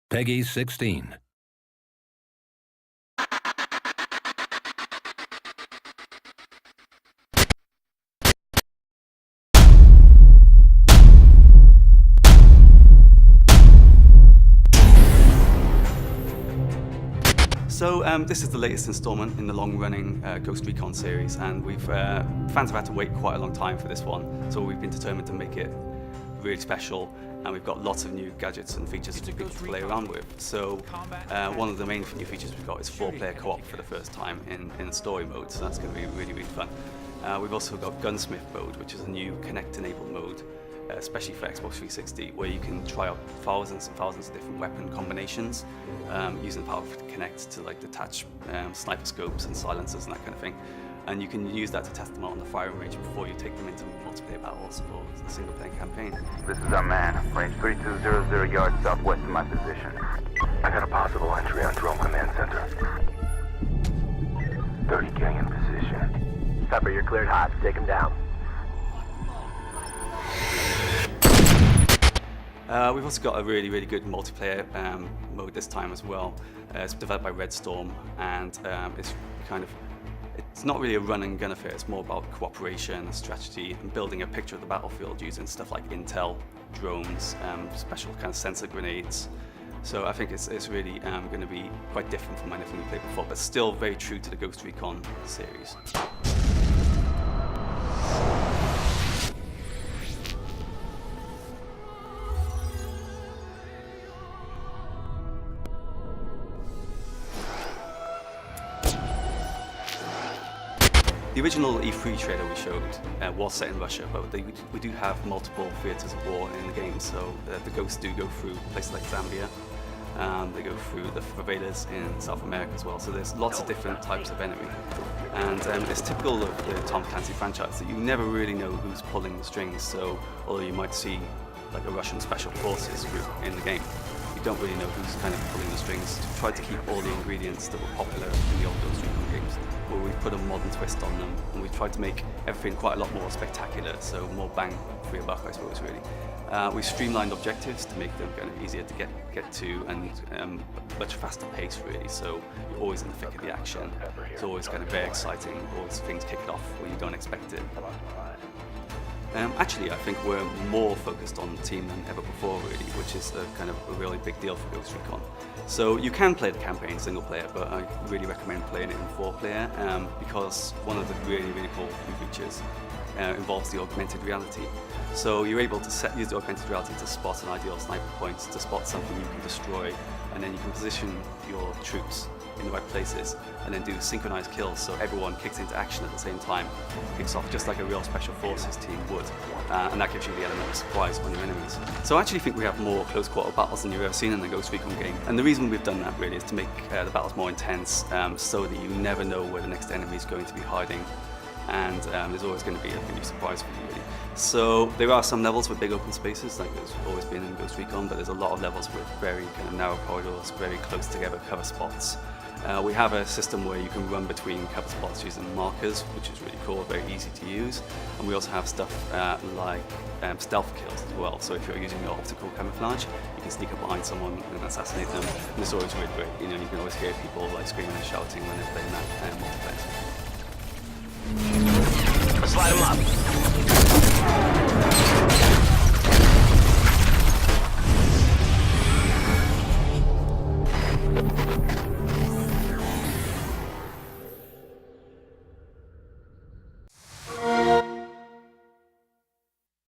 Peggy 16. So this is the latest installment in the long-running Ghost Recon series, and fans have had to wait quite a long time for this one, so we've been determined to make it really special, and we've got lots of new gadgets and features to play around with. So one of the main new features we've got is 4-player co-op for the first time in story mode, so that's going to be really, really fun. We've also got Gunsmith mode, which is a new Connect-enabled mode, especially for Xbox 360, where you can try out thousands and thousands of different weapon combinations using the power of Connect to like detach sniper scopes and silencers and that kind of thing. And you can use that to test them out on the firing range before you take them into multiplayer battles or a single-player campaign. This is our man, range 3200 yards southwest of my position. I got a possible entry on Drone Command Center. 30K in position. Pepper, you're cleared hot. Take him down. We've also got a really, really good multiplayer mode this time as well. It's developed by Redstorm, and it's not really a run and gun affair. It's more about cooperation, strategy, and building a picture of the battlefield using stuff like intel, drones, special kind of sensor grenades. So I think it's really going to be quite different from anything we played before, but still very true to the Ghost Recon series. The original E3 trailer we showed was set in Russia, but we do have multiple theatres of war in the game. So the ghosts do go through places like Zambia. They go through the favelas in South America as well. So there's lots of different types of enemy. And it's typical of the Tom Clancy franchise that you never really know who's pulling the strings. So although you might see like a Russian special forces group in the game, you don't really know who's kind of pulling the strings. To try to keep all the ingredients that were popular in the old Ghost Recon games, where we've put a modern twist on them, and we've tried to make everything quite a lot more spectacular, so more bang for your buck, I suppose, really. We've streamlined objectives to make them kind of easier to get to, and much faster pace, really, so you're always in the thick of the action. It's always kind of very exciting, always things kick off when you don't expect it. Actually, I think we're more focused on the team than ever before, really, which is kind of a really big deal for Ghost Recon. So you can play the campaign single player, but I really recommend playing it in 4-player because one of the really, really cool new features involves the augmented reality. So you're able to use the augmented reality to spot an ideal sniper point, to spot something you can destroy, and then you can position your troops in the right places and then do synchronized kills, so everyone kicks into action at the same time, kicks off just like a real special forces team would, and that gives you the element of surprise on your enemies. So I actually think we have more close quarter battles than you've ever seen in the Ghost Recon game, and the reason we've done that really is to make the battles more intense, so that you never know where the next enemy is going to be hiding, and there's always going to be a new surprise for you, really. So there are some levels with big open spaces, like there's always been in Ghost Recon, but there's a lot of levels with very kind of narrow corridors, very close together cover spots. We have a system where you can run between cover spots using markers, which is really cool, very easy to use. And we also have stuff like stealth kills as well. So if you're using your optical camouflage, you can sneak up behind someone and assassinate them. And it's always really great. You know, you can always hear people like screaming and shouting when they're playing that multiplayer. Slide him up.